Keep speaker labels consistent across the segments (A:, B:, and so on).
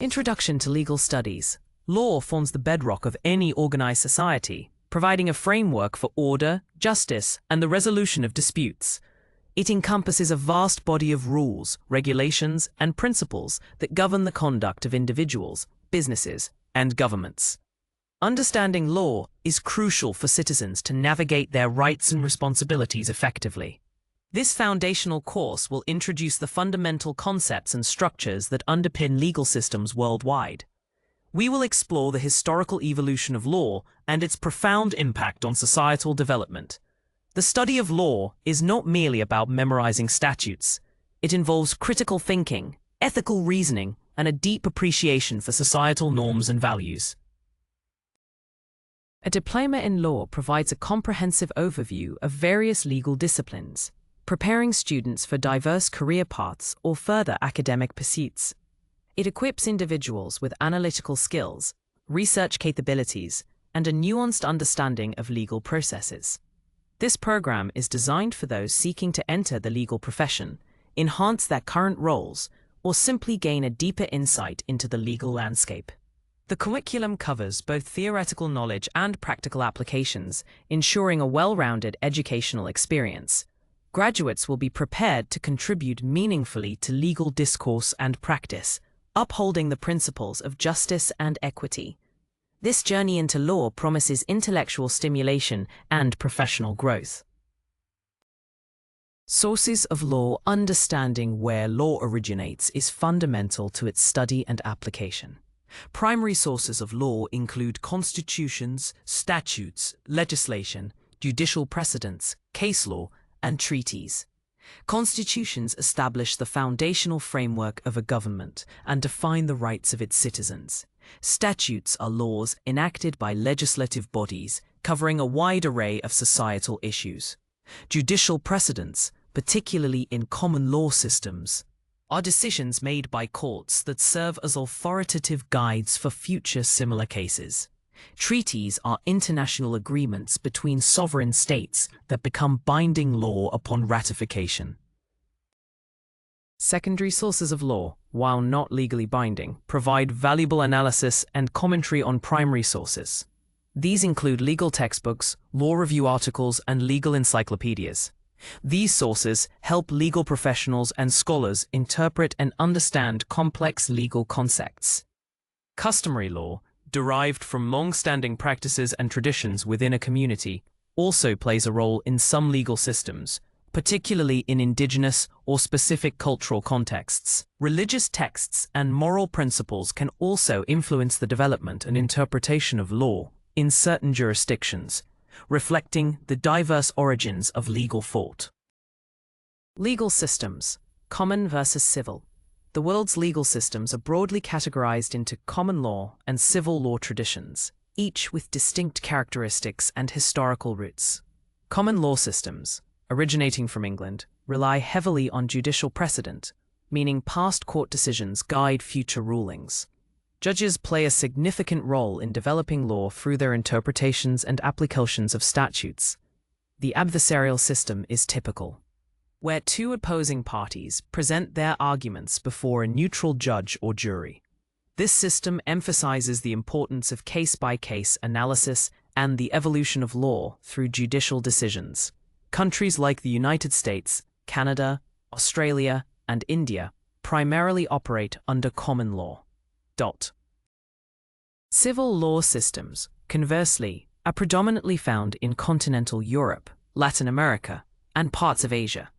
A: Introduction to legal studies. Law forms the bedrock of any organized society, providing a framework for order, justice, and the resolution of disputes. It encompasses a vast body of rules, regulations, and principles that govern the conduct of individuals, businesses, and governments. Understanding law is crucial for citizens to navigate their rights and responsibilities effectively. This foundational course will introduce the fundamental concepts and structures that underpin legal systems worldwide. We will explore the historical evolution of law and its profound impact on societal development. The study of law is not merely about memorizing statutes. It involves critical thinking, ethical reasoning, and a deep appreciation for societal norms and values. A diploma in law provides a comprehensive overview of various legal disciplines, preparing students for diverse career paths or further academic pursuits. It equips individuals with analytical skills, research capabilities, and a nuanced understanding of legal processes. This program is designed for those seeking to enter the legal profession, enhance their current roles, or simply gain a deeper insight into the legal landscape. The curriculum covers both theoretical knowledge and practical applications, ensuring a well-rounded educational experience. Graduates will be prepared to contribute meaningfully to legal discourse and practice, upholding the principles of justice and equity. This journey into law promises intellectual stimulation and professional growth. Sources of law. Understanding where law originates is fundamental to its study and application. Primary sources of law include constitutions, statutes, legislation, judicial precedents, case law, and treaties. Constitutions establish the foundational framework of a government and define the rights of its citizens. Statutes are laws enacted by legislative bodies covering a wide array of societal issues. Judicial precedents, particularly in common law systems, are decisions made by courts that serve as authoritative guides for future similar cases. Treaties are international agreements between sovereign states that become binding law upon ratification. Secondary sources of law, while not legally binding, provide valuable analysis and commentary on primary sources. These include legal textbooks, law review articles, and legal encyclopedias. These sources help legal professionals and scholars interpret and understand complex legal concepts. Customary law, derived from long-standing practices and traditions within a community, also plays a role in some legal systems, particularly in indigenous or specific cultural contexts. Religious texts and moral principles can also influence the development and interpretation of law in certain jurisdictions, reflecting the diverse origins of legal thought. Legal systems, common versus civil. The world's legal systems are broadly categorized into common law and civil law traditions, each with distinct characteristics and historical roots. Common law systems, originating from England, rely heavily on judicial precedent, meaning past court decisions guide future rulings. Judges play a significant role in developing law through their interpretations and applications of statutes. The adversarial system is typical, where two opposing parties present their arguments before a neutral judge or jury. This system emphasizes the importance of case-by-case analysis and the evolution of law through judicial decisions. Countries like the United States, Canada, Australia, and India primarily operate under common law. Civil law systems, conversely, are predominantly found in continental Europe, Latin America, and parts of Asia.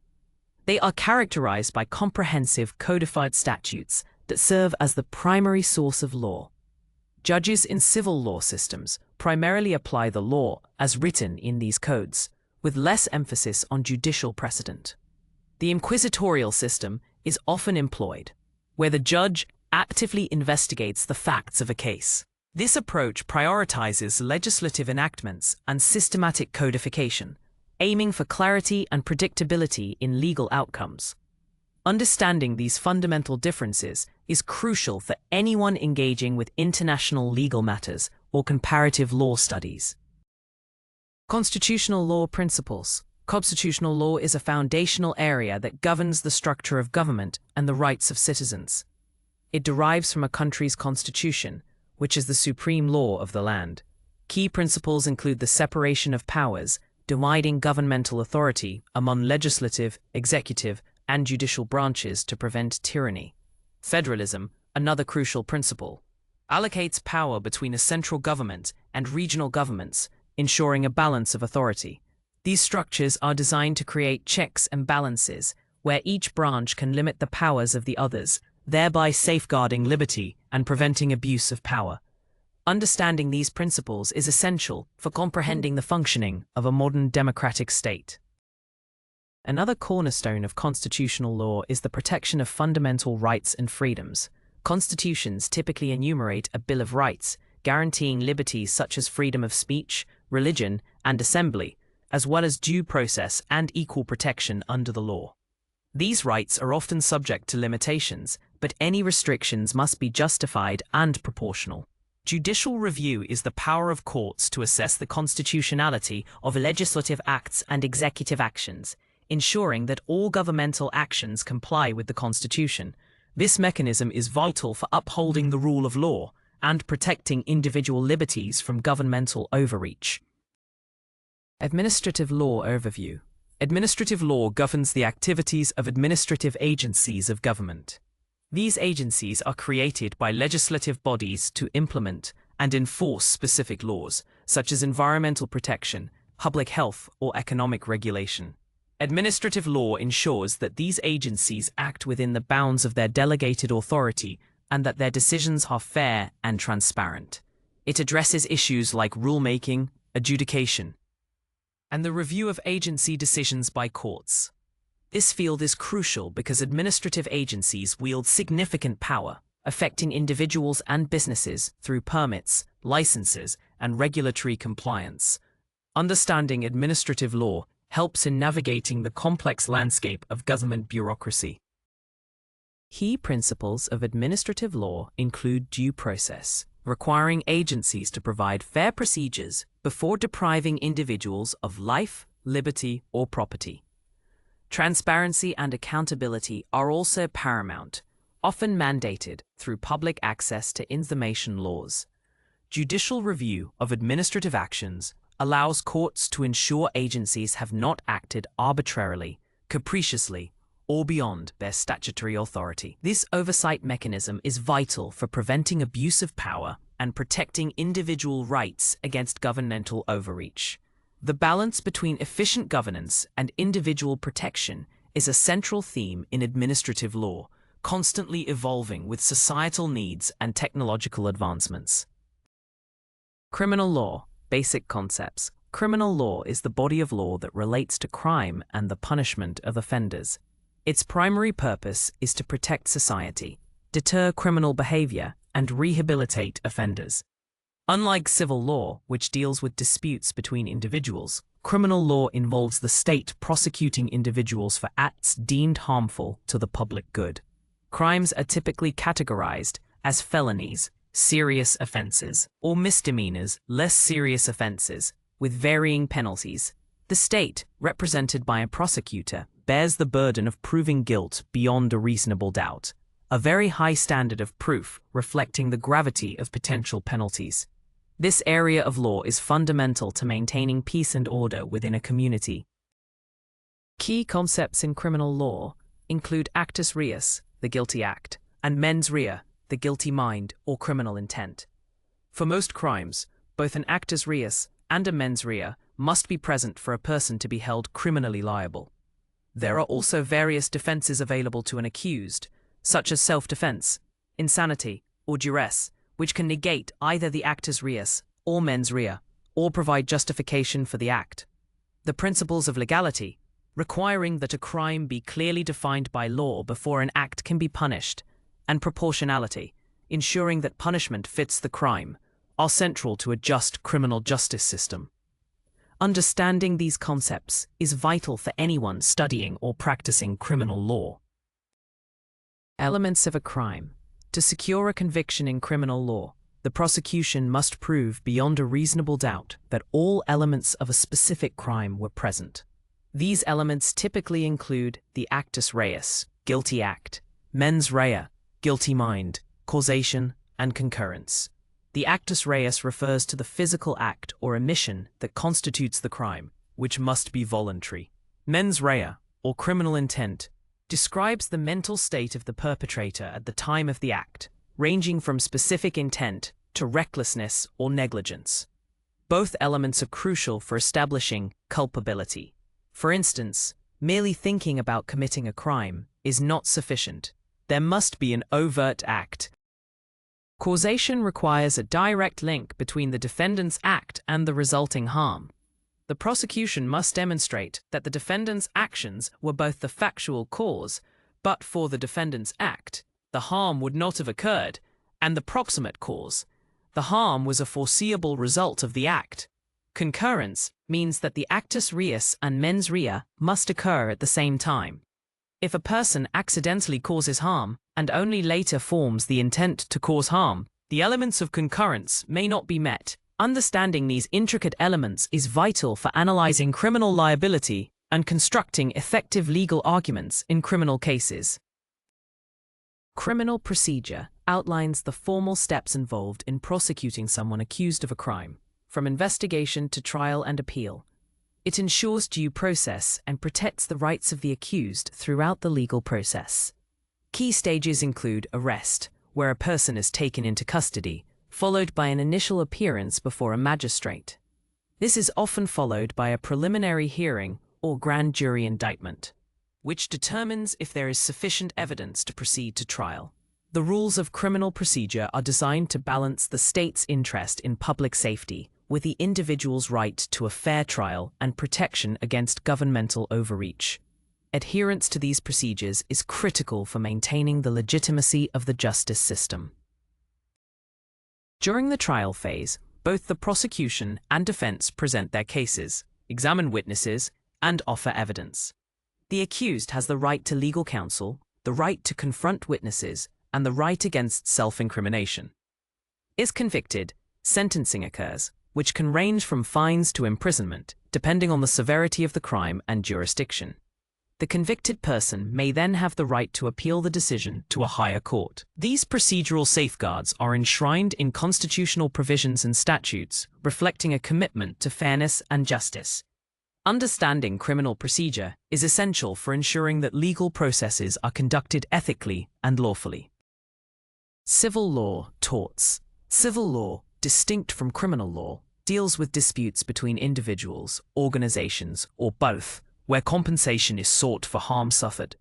A: They are characterized by comprehensive codified statutes that serve as the primary source of law. Judges in civil law systems primarily apply the law as written in these codes, with less emphasis on judicial precedent. The inquisitorial system is often employed, where the judge actively investigates the facts of a case. This approach prioritizes legislative enactments and systematic codification, aiming for clarity and predictability in legal outcomes. Understanding these fundamental differences is crucial for anyone engaging with international legal matters or comparative law studies. Constitutional law principles. Constitutional law is a foundational area that governs the structure of government and the rights of citizens. It derives from a country's constitution, which is the supreme law of the land. Key principles include the separation of powers, dividing governmental authority among legislative, executive, and judicial branches to prevent tyranny. Federalism, another crucial principle, allocates power between a central government and regional governments, ensuring a balance of authority. These structures are designed to create checks and balances, where each branch can limit the powers of the others, thereby safeguarding liberty and preventing abuse of power. Understanding these principles is essential for comprehending the functioning of a modern democratic state. Another cornerstone of constitutional law is the protection of fundamental rights and freedoms. Constitutions typically enumerate a Bill of Rights, guaranteeing liberties such as freedom of speech, religion, and assembly, as well as due process and equal protection under the law. These rights are often subject to limitations, but any restrictions must be justified and proportional. Judicial review is the power of courts to assess the constitutionality of legislative acts and executive actions, ensuring that all governmental actions comply with the Constitution. This mechanism is vital for upholding the rule of law and protecting individual liberties from governmental overreach. Administrative law overview. Administrative law governs the activities of administrative agencies of government. These agencies are created by legislative bodies to implement and enforce specific laws, such as environmental protection, public health, or economic regulation. Administrative law ensures that these agencies act within the bounds of their delegated authority and that their decisions are fair and transparent. It addresses issues like rulemaking, adjudication, and the review of agency decisions by courts. This field is crucial because administrative agencies wield significant power, affecting individuals and businesses through permits, licenses, and regulatory compliance. Understanding administrative law helps in navigating the complex landscape of government bureaucracy. Key principles of administrative law include due process, requiring agencies to provide fair procedures before depriving individuals of life, liberty, or property. Transparency and accountability are also paramount, often mandated through public access to information laws. Judicial review of administrative actions allows courts to ensure agencies have not acted arbitrarily, capriciously, or beyond their statutory authority. This oversight mechanism is vital for preventing abuse of power and protecting individual rights against governmental overreach. The balance between efficient governance and individual protection is a central theme in administrative law, constantly evolving with societal needs and technological advancements. Criminal law. Basic concepts. Criminal law is the body of law that relates to crime and the punishment of offenders. Its primary purpose is to protect society, deter criminal behavior, and rehabilitate offenders. Unlike civil law, which deals with disputes between individuals, criminal law involves the state prosecuting individuals for acts deemed harmful to the public good. Crimes are typically categorized as felonies, serious offenses, or misdemeanors, less serious offenses, with varying penalties. The state, represented by a prosecutor, bears the burden of proving guilt beyond a reasonable doubt, a very high standard of proof reflecting the gravity of potential penalties. This area of law is fundamental to maintaining peace and order within a community. Key concepts in criminal law include actus reus, the guilty act, and mens rea, the guilty mind or criminal intent. For most crimes, both an actus reus and a mens rea must be present for a person to be held criminally liable. There are also various defenses available to an accused, such as self-defense, insanity, or duress, which can negate either the actus reus or mens rea, or provide justification for the act. The principles of legality, requiring that a crime be clearly defined by law before an act can be punished, and proportionality, ensuring that punishment fits the crime, are central to a just criminal justice system. Understanding these concepts is vital for anyone studying or practicing criminal law. Elements of a crime. To secure a conviction in criminal law, the prosecution must prove beyond a reasonable doubt that all elements of a specific crime were present. These elements typically include the actus reus, guilty act, mens rea, guilty mind, causation, and concurrence. The actus reus refers to the physical act or omission that constitutes the crime, which must be voluntary. Mens rea, or criminal intent, describes the mental state of the perpetrator at the time of the act, ranging from specific intent to recklessness or negligence. Both elements are crucial for establishing culpability. For instance, merely thinking about committing a crime is not sufficient. There must be an overt act. Causation requires a direct link between the defendant's act and the resulting harm. The prosecution must demonstrate that the defendant's actions were both the factual cause, but for the defendant's act, the harm would not have occurred, and the proximate cause. The harm was a foreseeable result of the act. Concurrence means that the actus reus and mens rea must occur at the same time. If a person accidentally causes harm and only later forms the intent to cause harm, the elements of concurrence may not be met. Understanding these intricate elements is vital for analyzing criminal liability and constructing effective legal arguments in criminal cases. Criminal procedure outlines the formal steps involved in prosecuting someone accused of a crime, from investigation to trial and appeal. It ensures due process and protects the rights of the accused throughout the legal process. Key stages include arrest, where a person is taken into custody, followed by an initial appearance before a magistrate. This is often followed by a preliminary hearing or grand jury indictment, which determines if there is sufficient evidence to proceed to trial. The rules of criminal procedure are designed to balance the state's interest in public safety with the individual's right to a fair trial and protection against governmental overreach. Adherence to these procedures is critical for maintaining the legitimacy of the justice system. During the trial phase, both the prosecution and defense present their cases, examine witnesses, and offer evidence. The accused has the right to legal counsel, the right to confront witnesses, and the right against self-incrimination. If convicted, sentencing occurs, which can range from fines to imprisonment, depending on the severity of the crime and jurisdiction. The convicted person may then have the right to appeal the decision to a higher court. These procedural safeguards are enshrined in constitutional provisions and statutes, reflecting a commitment to fairness and justice. Understanding criminal procedure is essential for ensuring that legal processes are conducted ethically and lawfully. Civil law torts. Civil law, distinct from criminal law, deals with disputes between individuals, organizations, or both, where compensation is sought for harm suffered.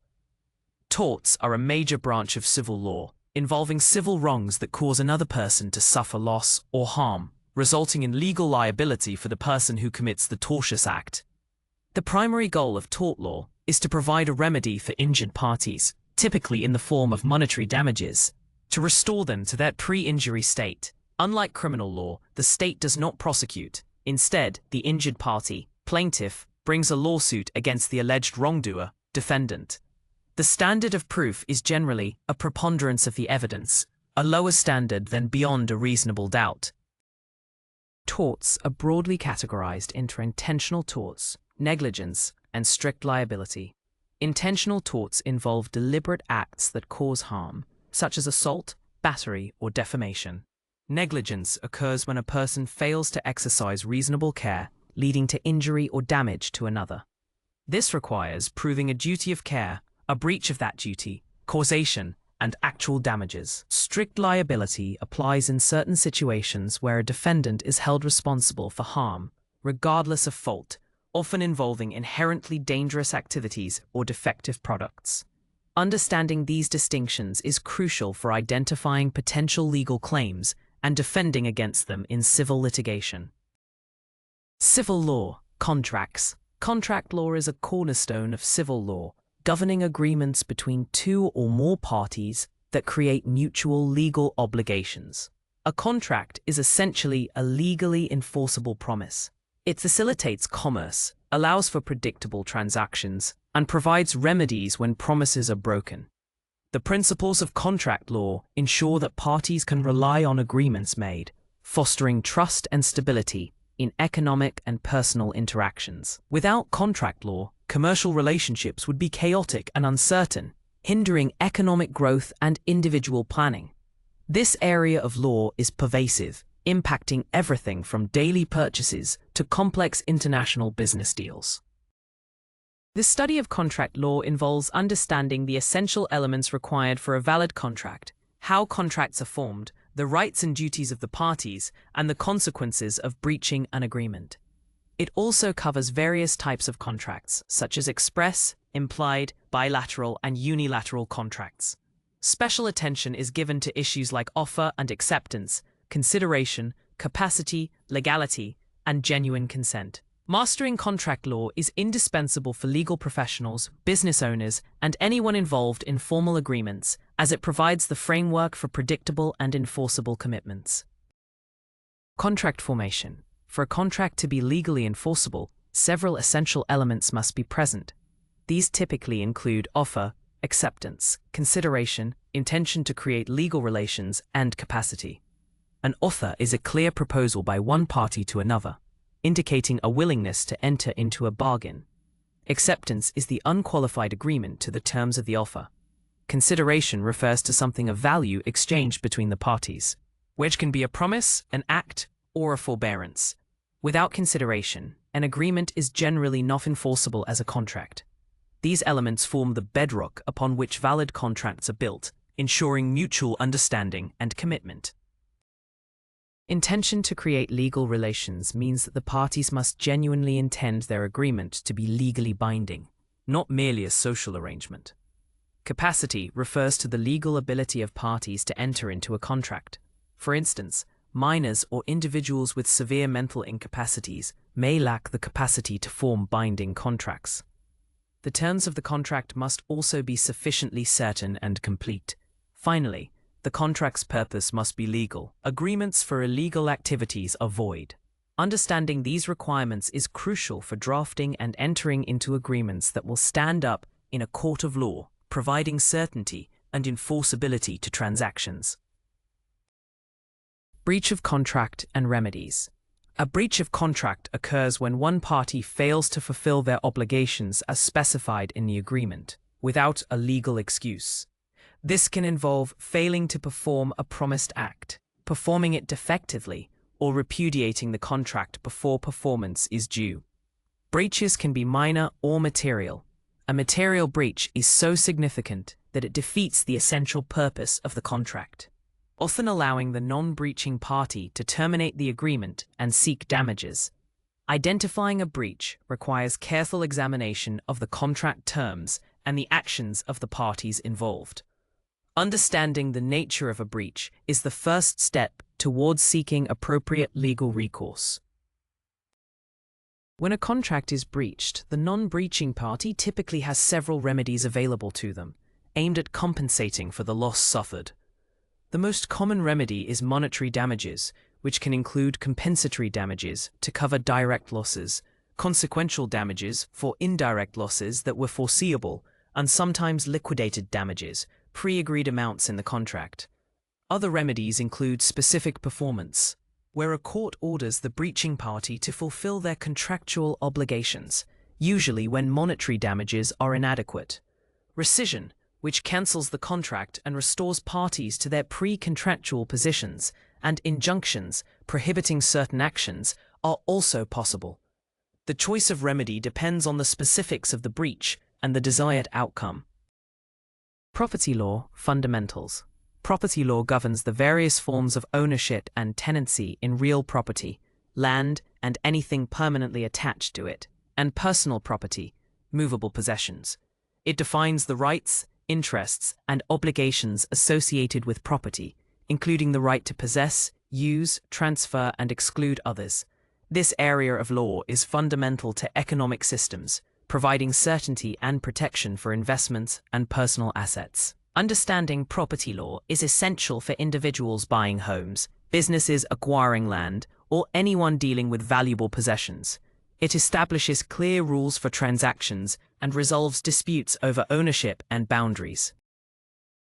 A: Torts are a major branch of civil law, involving civil wrongs that cause another person to suffer loss or harm, resulting in legal liability for the person who commits the tortious act. The primary goal of tort law is to provide a remedy for injured parties, typically in the form of monetary damages, to restore them to their pre-injury state. Unlike criminal law, the state does not prosecute. Instead, the injured party, plaintiff, brings a lawsuit against the alleged wrongdoer, defendant. The standard of proof is generally a preponderance of the evidence, a lower standard than beyond a reasonable doubt. Torts are broadly categorized into intentional torts, negligence, and strict liability. Intentional torts involve deliberate acts that cause harm, such as assault, battery, or defamation. Negligence occurs when a person fails to exercise reasonable care, leading to injury or damage to another. This requires proving a duty of care, a breach of that duty, causation, and actual damages. Strict liability applies in certain situations where a defendant is held responsible for harm, regardless of fault, often involving inherently dangerous activities or defective products. Understanding these distinctions is crucial for identifying potential legal claims and defending against them in civil litigation. Civil law, contracts. Contract law is a cornerstone of civil law, governing agreements between two or more parties that create mutual legal obligations. A contract is essentially a legally enforceable promise. It facilitates commerce, allows for predictable transactions, and provides remedies when promises are broken. The principles of contract law ensure that parties can rely on agreements made, fostering trust and stability in economic and personal interactions. Without contract law, commercial relationships would be chaotic and uncertain, hindering economic growth and individual planning. This area of law is pervasive, impacting everything from daily purchases to complex international business deals. The study of contract law involves understanding the essential elements required for a valid contract, how contracts are formed, the rights and duties of the parties, and the consequences of breaching an agreement. It also covers various types of contracts, such as express, implied, bilateral, and unilateral contracts. Special attention is given to issues like offer and acceptance, consideration, capacity, legality, and genuine consent. Mastering contract law is indispensable for legal professionals, business owners, and anyone involved in formal agreements, as it provides the framework for predictable and enforceable commitments. Contract formation. For a contract to be legally enforceable, several essential elements must be present. These typically include offer, acceptance, consideration, intention to create legal relations, and capacity. An offer is a clear proposal by one party to another, indicating a willingness to enter into a bargain. Acceptance is the unqualified agreement to the terms of the offer. Consideration refers to something of value exchanged between the parties, which can be a promise, an act, or a forbearance. Without consideration, an agreement is generally not enforceable as a contract. These elements form the bedrock upon which valid contracts are built, ensuring mutual understanding and commitment. Intention to create legal relations means that the parties must genuinely intend their agreement to be legally binding, not merely a social arrangement. Capacity refers to the legal ability of parties to enter into a contract. For instance, minors or individuals with severe mental incapacities may lack the capacity to form binding contracts. The terms of the contract must also be sufficiently certain and complete. Finally, the contract's purpose must be legal. Agreements for illegal activities are void. Understanding these requirements is crucial for drafting and entering into agreements that will stand up in a court of law, providing certainty and enforceability to transactions. Breach of contract and remedies. A breach of contract occurs when one party fails to fulfill their obligations as specified in the agreement, without a legal excuse. This can involve failing to perform a promised act, performing it defectively, or repudiating the contract before performance is due. Breaches can be minor or material. A material breach is so significant that it defeats the essential purpose of the contract, often allowing the non-breaching party to terminate the agreement and seek damages. Identifying a breach requires careful examination of the contract terms and the actions of the parties involved. Understanding the nature of a breach is the first step towards seeking appropriate legal recourse. When a contract is breached, the non-breaching party typically has several remedies available to them, aimed at compensating for the loss suffered. The most common remedy is monetary damages, which can include compensatory damages to cover direct losses, consequential damages for indirect losses that were foreseeable, and sometimes liquidated damages, pre-agreed amounts in the contract. Other remedies include specific performance, where a court orders the breaching party to fulfill their contractual obligations, usually when monetary damages are inadequate. Rescission, which cancels the contract and restores parties to their pre-contractual positions, and injunctions prohibiting certain actions are also possible. The choice of remedy depends on the specifics of the breach and the desired outcome. Property law fundamentals. Property law governs the various forms of ownership and tenancy in real property, land and anything permanently attached to it, and personal property, movable possessions. It defines the rights, interests, and obligations associated with property, including the right to possess, use, transfer, and exclude others. This area of law is fundamental to economic systems, providing certainty and protection for investments and personal assets. Understanding property law is essential for individuals buying homes, businesses acquiring land, or anyone dealing with valuable possessions. It establishes clear rules for transactions and resolves disputes over ownership and boundaries.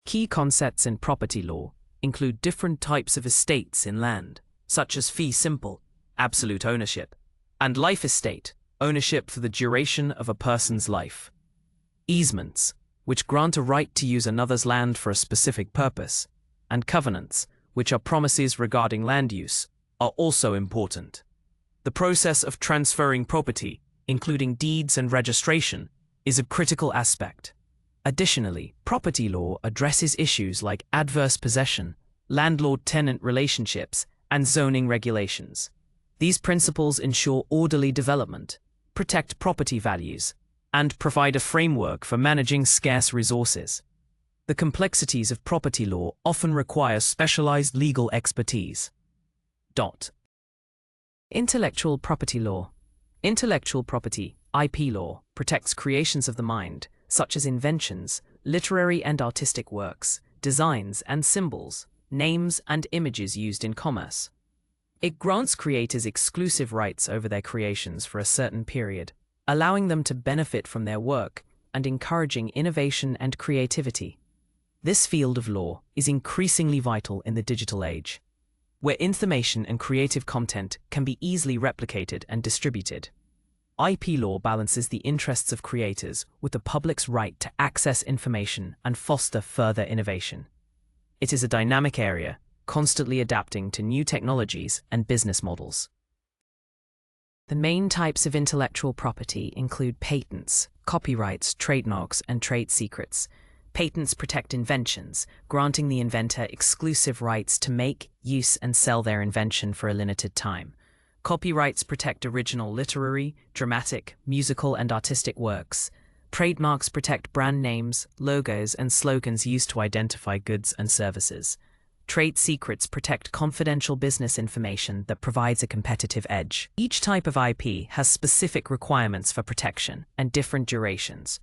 A: Key concepts in property law include different types of estates in land, such as fee simple, absolute ownership, and life estate, ownership for the duration of a person's life. Easements, which grant a right to use another's land for a specific purpose, and covenants, which are promises regarding land use, are also important. The process of transferring property, including deeds and registration, is a critical aspect. Additionally, property law addresses issues like adverse possession, landlord-tenant relationships, and zoning regulations. These principles ensure orderly development, protect property values, and provide a framework for managing scarce resources. The complexities of property law often require specialized legal expertise. Intellectual property law. Intellectual property, IP law, protects creations of the mind, such as inventions, literary and artistic works, designs and symbols, names and images used in commerce. It grants creators exclusive rights over their creations for a certain period, allowing them to benefit from their work and encouraging innovation and creativity. This field of law is increasingly vital in the digital age, where information and creative content can be easily replicated and distributed. IP law balances the interests of creators with the public's right to access information and foster further innovation. It is a dynamic area, constantly adapting to new technologies and business models. The main types of intellectual property include patents, copyrights, trademarks, and trade secrets. Patents protect inventions, granting the inventor exclusive rights to make, use, and sell their invention for a limited time. Copyrights protect original literary, dramatic, musical, and artistic works. Trademarks protect brand names, logos, and slogans used to identify goods and services. Trade secrets protect confidential business information that provides a competitive edge. Each type of IP has specific requirements for protection and different durations.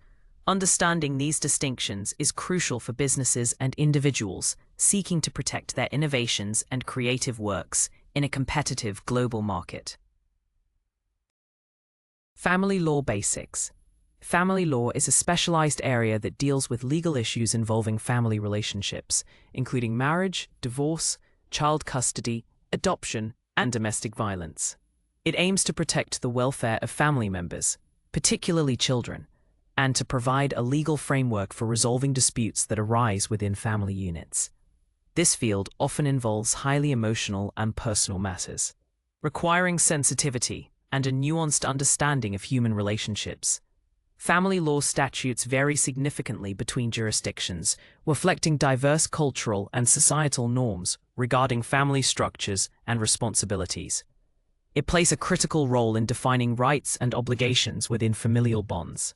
A: Understanding these distinctions is crucial for businesses and individuals seeking to protect their innovations and creative works in a competitive global market. Family law basics. Family law is a specialized area that deals with legal issues involving family relationships, including marriage, divorce, child custody, adoption, and domestic violence. It aims to protect the welfare of family members, particularly children, and to provide a legal framework for resolving disputes that arise within family units. This field often involves highly emotional and personal matters, requiring sensitivity and a nuanced understanding of human relationships. Family law statutes vary significantly between jurisdictions, reflecting diverse cultural and societal norms regarding family structures and responsibilities. It plays a critical role in defining rights and obligations within familial bonds.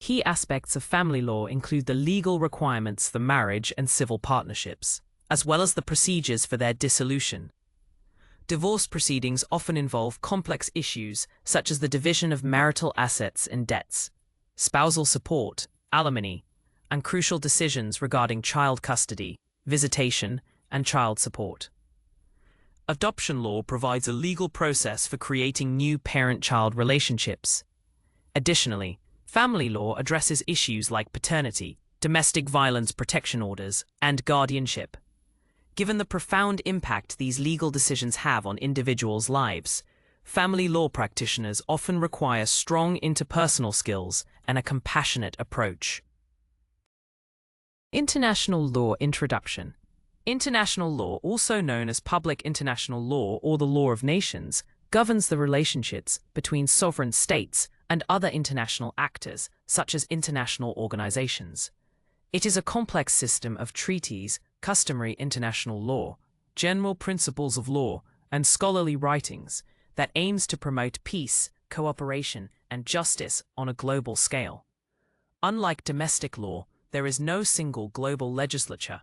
A: Key aspects of family law include the legal requirements for marriage and civil partnerships, as well as the procedures for their dissolution. Divorce proceedings often involve complex issues such as the division of marital assets and debts, spousal support, alimony, and crucial decisions regarding child custody, visitation, and child support. Adoption law provides a legal process for creating new parent-child relationships. Additionally, family law addresses issues like paternity, domestic violence protection orders, and guardianship. Given the profound impact these legal decisions have on individuals' lives, family law practitioners often require strong interpersonal skills and a compassionate approach. International law introduction. International law, also known as public international law or the law of nations, governs the relationships between sovereign states and other international actors, such as international organizations. It is a complex system of treaties, customary international law, general principles of law, and scholarly writings that aims to promote peace, cooperation, and justice on a global scale. Unlike domestic law, there is no single global legislature,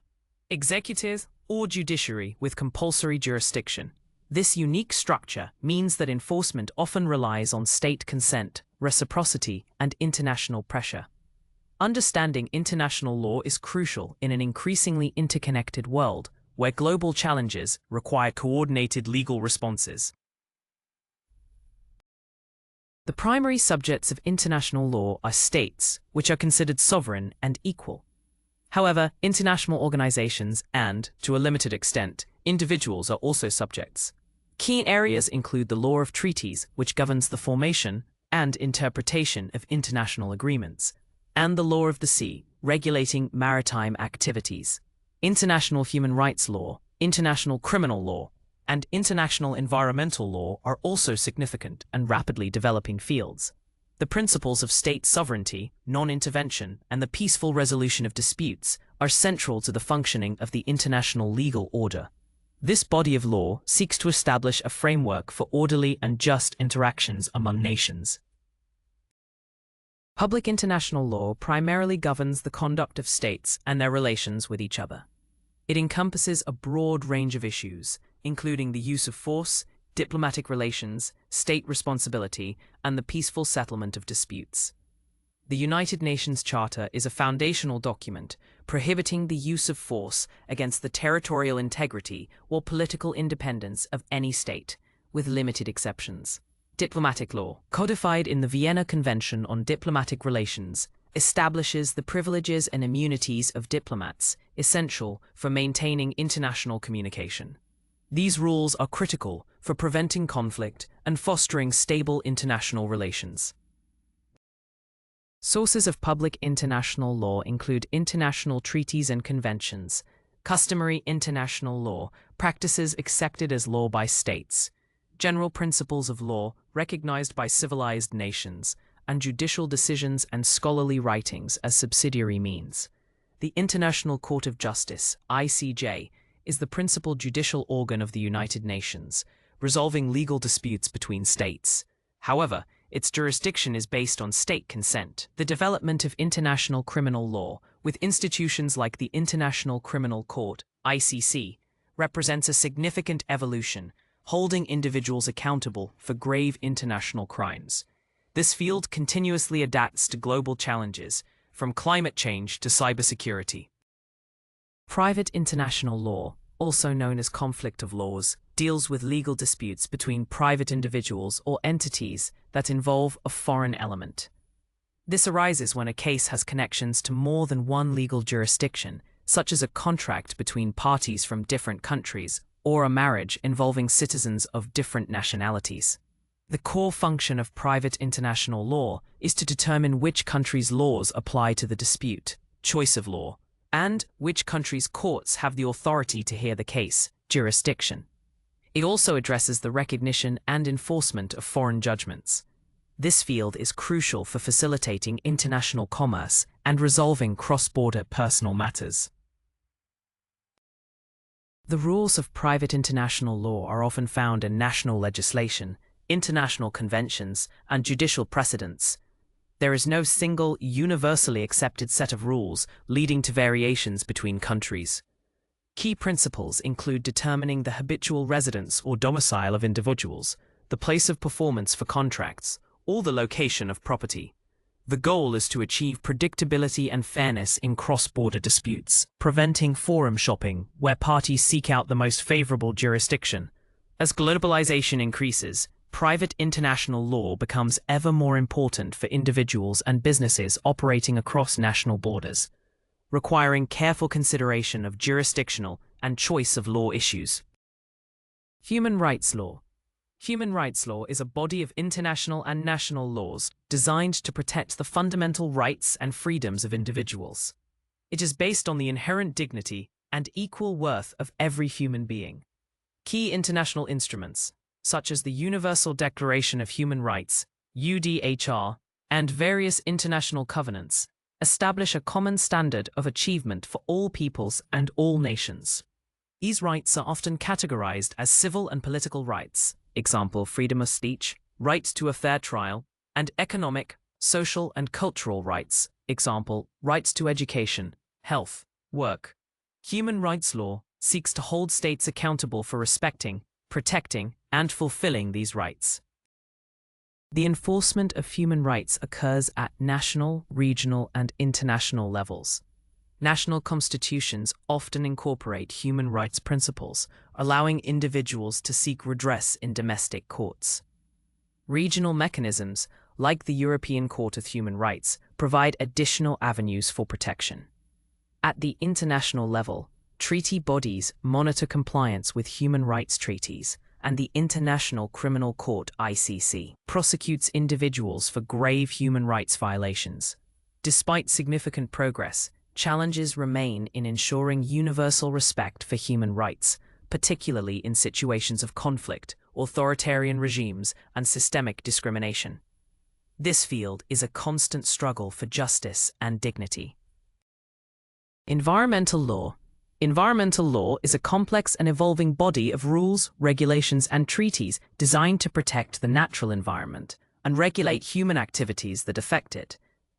A: executive, or judiciary with compulsory jurisdiction. This unique structure means that enforcement often relies on state consent, reciprocity, and international pressure. Understanding international law is crucial in an increasingly interconnected world where global challenges require coordinated legal responses. The primary subjects of international law are states, which are considered sovereign and equal. However, international organizations and, to a limited extent, individuals are also subjects. Key areas include the law of treaties, which governs the formation and interpretation of international agreements, and the law of the sea, regulating maritime activities. International human rights law, international criminal law, and international environmental law are also significant and rapidly developing fields. The principles of state sovereignty, non-intervention, and the peaceful resolution of disputes are central to the functioning of the international legal order. This body of law seeks to establish a framework for orderly and just interactions among nations. Public international law primarily governs the conduct of states and their relations with each other. It encompasses a broad range of issues, including the use of force, diplomatic relations, state responsibility, and the peaceful settlement of disputes. The United Nations Charter is a foundational document prohibiting the use of force against the territorial integrity or political independence of any state, with limited exceptions. Diplomatic law, codified in the Vienna Convention on Diplomatic Relations, establishes the privileges and immunities of diplomats, essential for maintaining international communication. These rules are critical for preventing conflict and fostering stable international relations. Sources of public international law include international treaties and conventions, customary international law, practices accepted as law by states, general principles of law recognized by civilized nations, and judicial decisions and scholarly writings as subsidiary means. The International Court of Justice, ICJ, is the principal judicial organ of the United Nations, resolving legal disputes between states. However, its jurisdiction is based on state consent. The development of international criminal law, with institutions like the International Criminal Court, ICC, represents a significant evolution, holding individuals accountable for grave international crimes. This field continuously adapts to global challenges, from climate change to cybersecurity. Private international law, also known as conflict of laws, deals with legal disputes between private individuals or entities that involve a foreign element. This arises when a case has connections to more than one legal jurisdiction, such as a contract between parties from different countries or a marriage involving citizens of different nationalities. The core function of private international law is to determine which country's laws apply to the dispute, choice of law, and which country's courts have the authority to hear the case, jurisdiction. It also addresses the recognition and enforcement of foreign judgments. This field is crucial for facilitating international commerce and resolving cross-border personal matters. The rules of private international law are often found in national legislation, international conventions, and judicial precedents. There is no single, universally accepted set of rules, leading to variations between countries. Key principles include determining the habitual residence or domicile of individuals, the place of performance for contracts, or the location of property. The goal is to achieve predictability and fairness in cross-border disputes, preventing forum shopping, where parties seek out the most favorable jurisdiction. As globalization increases, private international law becomes ever more important for individuals and businesses operating across national borders, requiring careful consideration of jurisdictional and choice of law issues. Human rights law. Human rights law is a body of international and national laws designed to protect the fundamental rights and freedoms of individuals. It is based on the inherent dignity and equal worth of every human being. Key international instruments, such as the Universal Declaration of Human Rights, UDHR, and various international covenants, establish a common standard of achievement for all peoples and all nations. These rights are often categorized as civil and political rights, example freedom of speech, right to a fair trial, and economic, social, and cultural rights, example rights to education, health, work. Human rights law seeks to hold states accountable for respecting, protecting, and fulfilling these rights. The enforcement of human rights occurs at national, regional, and international levels. National constitutions often incorporate human rights principles, allowing individuals to seek redress in domestic courts. Regional mechanisms, like the European Court of Human Rights, provide additional avenues for protection. At the international level, treaty bodies monitor compliance with human rights treaties, and the International Criminal Court (ICC) prosecutes individuals for grave human rights violations. Despite significant progress, challenges remain in ensuring universal respect for human rights, particularly in situations of conflict, authoritarian regimes, and systemic discrimination. This field is a constant struggle for justice and dignity. Environmental law. Environmental law is a complex and evolving body of rules, regulations, and treaties designed to protect the natural environment and regulate human activities that affect it.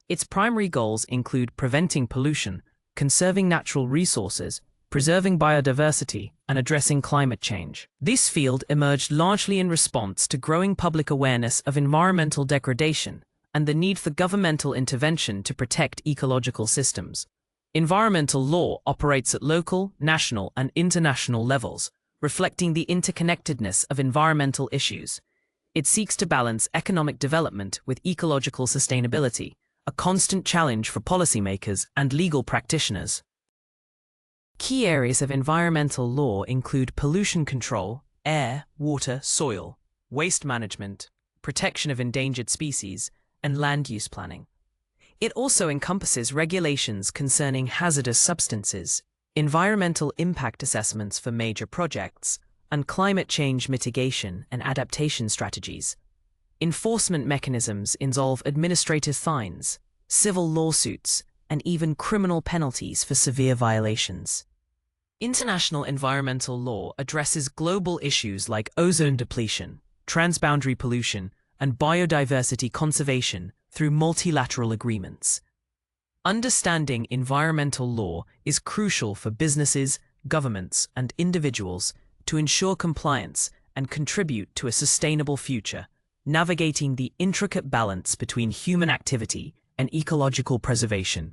A: Its primary goals include preventing pollution, conserving natural resources, preserving biodiversity, and addressing climate change. This field emerged largely in response to growing public awareness of environmental degradation and the need for governmental intervention to protect ecological systems. Environmental law operates at local, national, and international levels, reflecting the interconnectedness of environmental issues. It seeks to balance economic development with ecological sustainability, a constant challenge for policymakers and legal practitioners. Key areas of environmental law include pollution control, air, water, soil, waste management, protection of endangered species, and land use planning. It also encompasses regulations concerning hazardous substances, environmental impact assessments for major projects, and climate change mitigation and adaptation strategies. Enforcement mechanisms involve administrative fines, civil lawsuits, and even criminal penalties for severe violations. International environmental law addresses global issues like ozone depletion, transboundary pollution, and biodiversity conservation through multilateral agreements. Understanding environmental law is crucial for businesses, governments, and individuals to ensure compliance and contribute to a sustainable future, navigating the intricate balance between human activity and ecological preservation.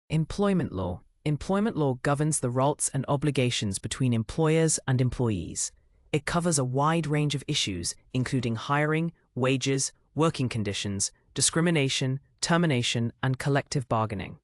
A: Employment law. Employment law governs the rights and obligations between employers and employees. It covers a wide range of issues, including hiring, wages, working conditions, discrimination, termination, and collective bargaining.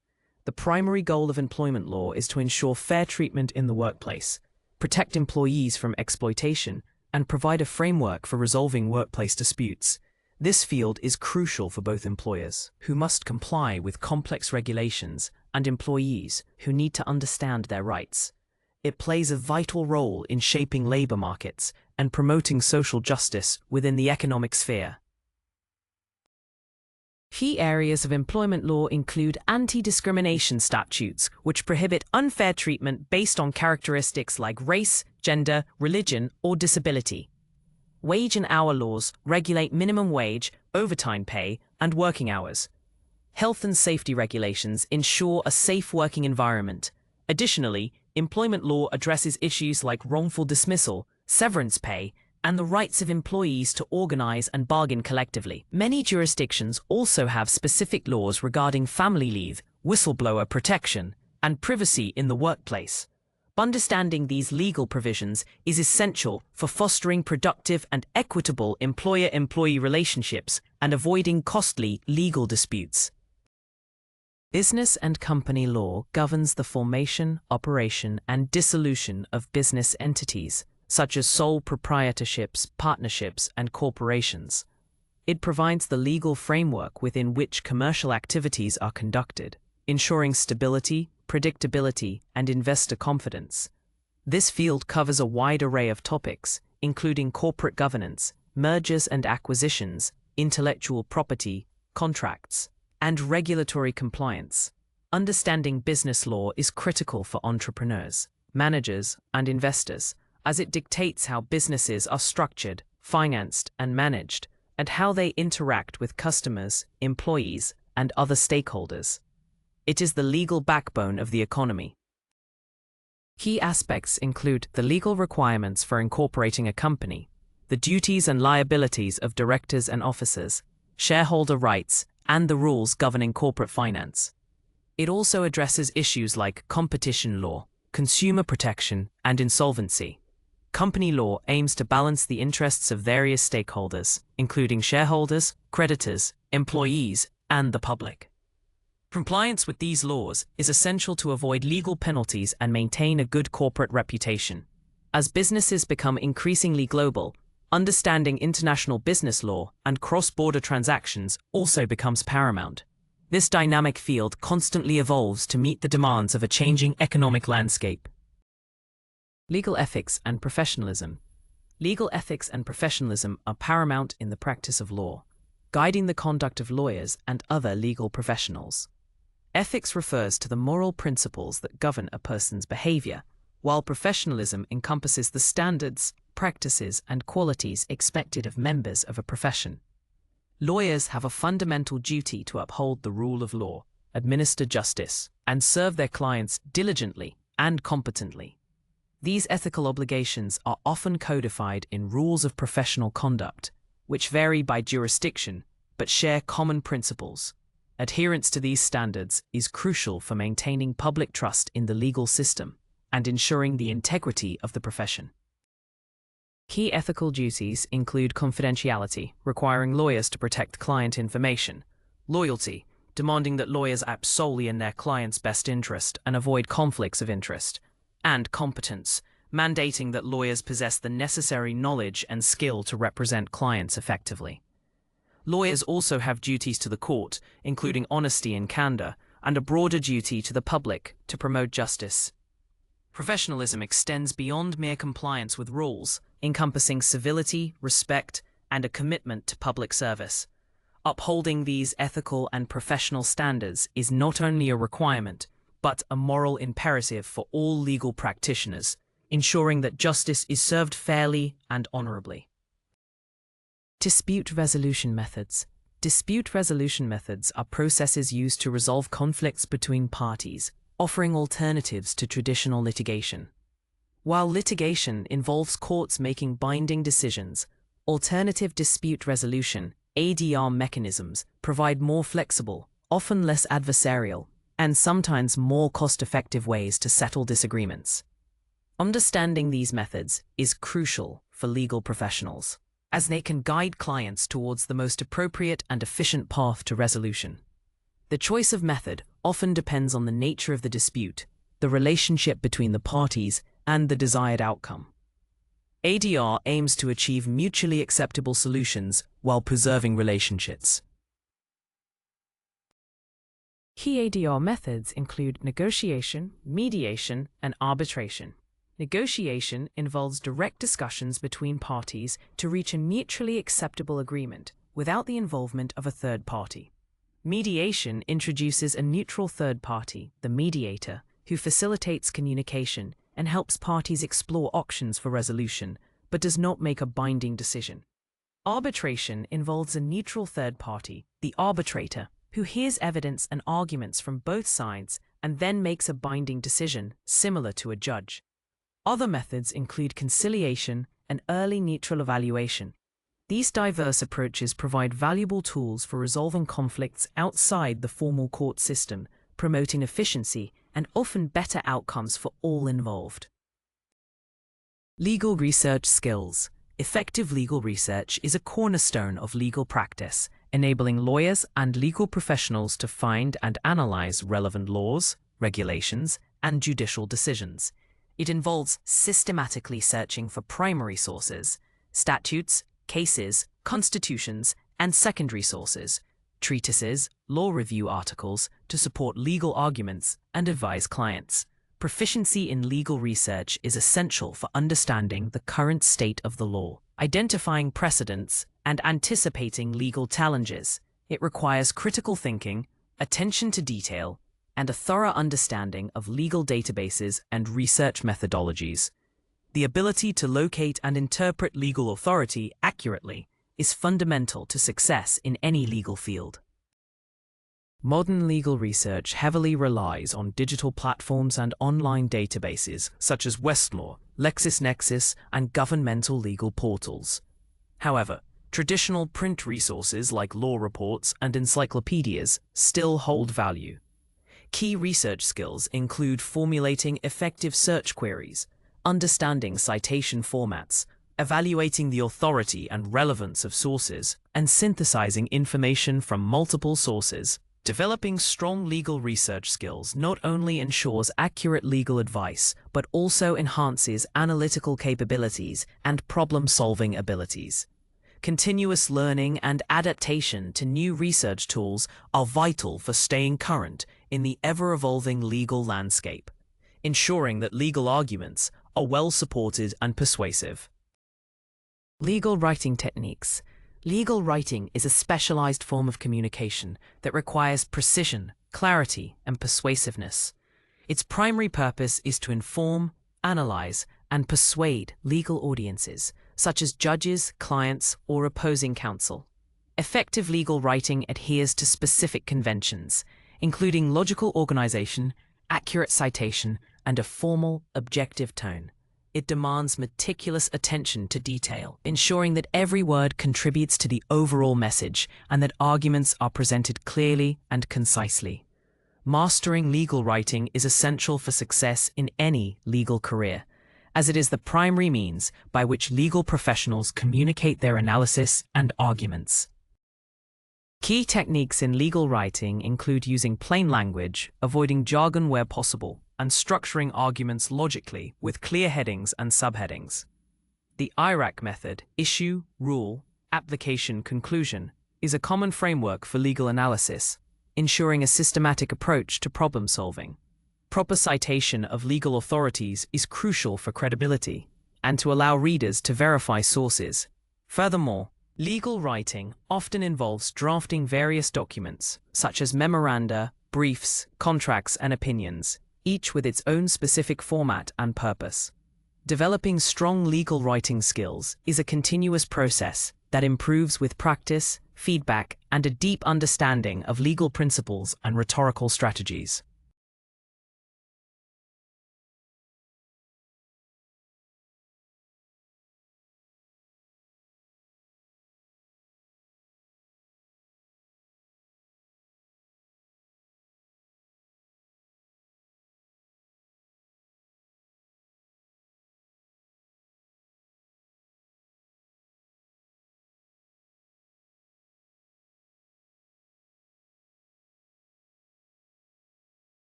A: The primary goal of employment law is to ensure fair treatment in the workplace, protect employees from exploitation, and provide a framework for resolving workplace disputes. This field is crucial for both employers, who must comply with complex regulations, and employees, who need to understand their rights. It plays a vital role in shaping labor markets and promoting social justice within the economic sphere. Key areas of employment law include anti-discrimination statutes, which prohibit unfair treatment based on characteristics like race, gender, religion, or disability. Wage and hour laws regulate minimum wage, overtime pay, and working hours. Health and safety regulations ensure a safe working environment. Additionally, employment law addresses issues like wrongful dismissal, severance pay, and the rights of employees to organize and bargain collectively. Many jurisdictions also have specific laws regarding family leave, whistleblower protection, and privacy in the workplace. Understanding these legal provisions is essential for fostering productive and equitable employer-employee relationships and avoiding costly legal disputes. Business and company law governs the formation, operation, and dissolution of business entities, such as sole proprietorships, partnerships, and corporations. It provides the legal framework within which commercial activities are conducted, ensuring stability, predictability, and investor confidence. This field covers a wide array of topics, including corporate governance, mergers and acquisitions, intellectual property, contracts, and regulatory compliance. Understanding business law is critical for entrepreneurs, managers, and investors, as it dictates how businesses are structured, financed, and managed, and how they interact with customers, employees, and other stakeholders. It is the legal backbone of the economy. Key aspects include the legal requirements for incorporating a company, the duties and liabilities of directors and officers, shareholder rights, and the rules governing corporate finance. It also addresses issues like competition law, consumer protection, and insolvency. Company law aims to balance the interests of various stakeholders, including shareholders, creditors, employees, and the public. Compliance with these laws is essential to avoid legal penalties and maintain a good corporate reputation. As businesses become increasingly global, understanding international business law and cross-border transactions also becomes paramount. This dynamic field constantly evolves to meet the demands of a changing economic landscape. Legal ethics and professionalism. Legal ethics and professionalism are paramount in the practice of law, guiding the conduct of lawyers and other legal professionals. Ethics refers to the moral principles that govern a person's behavior, while professionalism encompasses the standards, practices, and qualities expected of members of a profession. Lawyers have a fundamental duty to uphold the rule of law, administer justice, and serve their clients diligently and competently. These ethical obligations are often codified in rules of professional conduct, which vary by jurisdiction but share common principles. Adherence to these standards is crucial for maintaining public trust in the legal system and ensuring the integrity of the profession. Key ethical duties include confidentiality, requiring lawyers to protect client information; loyalty, demanding that lawyers act solely in their client's best interest and avoid conflicts of interest; and competence, mandating that lawyers possess the necessary knowledge and skill to represent clients effectively. Lawyers also have duties to the court, including honesty and candor, and a broader duty to the public to promote justice. Professionalism extends beyond mere compliance with rules, encompassing civility, respect, and a commitment to public service. Upholding these ethical and professional standards is not only a requirement, but a moral imperative for all legal practitioners, ensuring that justice is served fairly and honorably. Dispute resolution methods. Dispute resolution methods are processes used to resolve conflicts between parties, offering alternatives to traditional litigation. While litigation involves courts making binding decisions, alternative dispute resolution (ADR) mechanisms provide more flexible, often less adversarial, and sometimes more cost-effective ways to settle disagreements. Understanding these methods is crucial for legal professionals, as they can guide clients towards the most appropriate and efficient path to resolution. The choice of method often depends on the nature of the dispute, the relationship between the parties, and the desired outcome. ADR aims to achieve mutually acceptable solutions while preserving relationships. Key ADR methods include negotiation, mediation, and arbitration. Negotiation involves direct discussions between parties to reach a mutually acceptable agreement without the involvement of a third party. Mediation introduces a neutral third party, the mediator, who facilitates communication and helps parties explore options for resolution, but does not make a binding decision. Arbitration involves a neutral third party, the arbitrator, who hears evidence and arguments from both sides and then makes a binding decision, similar to a judge. Other methods include conciliation and early neutral evaluation. These diverse approaches provide valuable tools for resolving conflicts outside the formal court system, promoting efficiency and often better outcomes for all involved. Legal research skills. Effective legal research is a cornerstone of legal practice, enabling lawyers and legal professionals to find and analyze relevant laws, regulations, and judicial decisions. It involves systematically searching for primary sources, statutes, cases, constitutions, and secondary sources, treatises, law review articles to support legal arguments and advise clients. Proficiency in legal research is essential for understanding the current state of the law, identifying precedents, and anticipating legal challenges. It requires critical thinking, attention to detail, and a thorough understanding of legal databases and research methodologies. The ability to locate and interpret legal authority accurately is fundamental to success in any legal field. Modern legal research heavily relies on digital platforms and online databases such as Westlaw, LexisNexis, and governmental legal portals. However, traditional print resources like law reports and encyclopedias still hold value. Key research skills include formulating effective search queries, understanding citation formats, evaluating the authority and relevance of sources, and synthesizing information from multiple sources. Developing strong legal research skills not only ensures accurate legal advice, but also enhances analytical capabilities and problem-solving abilities. Continuous learning and adaptation to new research tools are vital for staying current in the ever-evolving legal landscape, ensuring that legal arguments are well supported and persuasive. Legal writing techniques. Legal writing is a specialized form of communication that requires precision, clarity, and persuasiveness. Its primary purpose is to inform, analyze, and persuade legal audiences, such as judges, clients, or opposing counsel. Effective legal writing adheres to specific conventions, including logical organization, accurate citation, and a formal, objective tone. It demands meticulous attention to detail, ensuring that every word contributes to the overall message and that arguments are presented clearly and concisely. Mastering legal writing is essential for success in any legal career, as it is the primary means by which legal professionals communicate their analysis and arguments. Key techniques in legal writing include using plain language, avoiding jargon where possible, and structuring arguments logically with clear headings and subheadings. The IRAC method, issue, rule, application, conclusion, is a common framework for legal analysis, ensuring a systematic approach to problem solving. Proper citation of legal authorities is crucial for credibility and to allow readers to verify sources. Furthermore, legal writing often involves drafting various documents, such as memoranda, briefs, contracts, and opinions, each with its own specific format and purpose. Developing strong legal writing skills is a continuous process that improves with practice, feedback, and a deep understanding of legal principles and rhetorical strategies.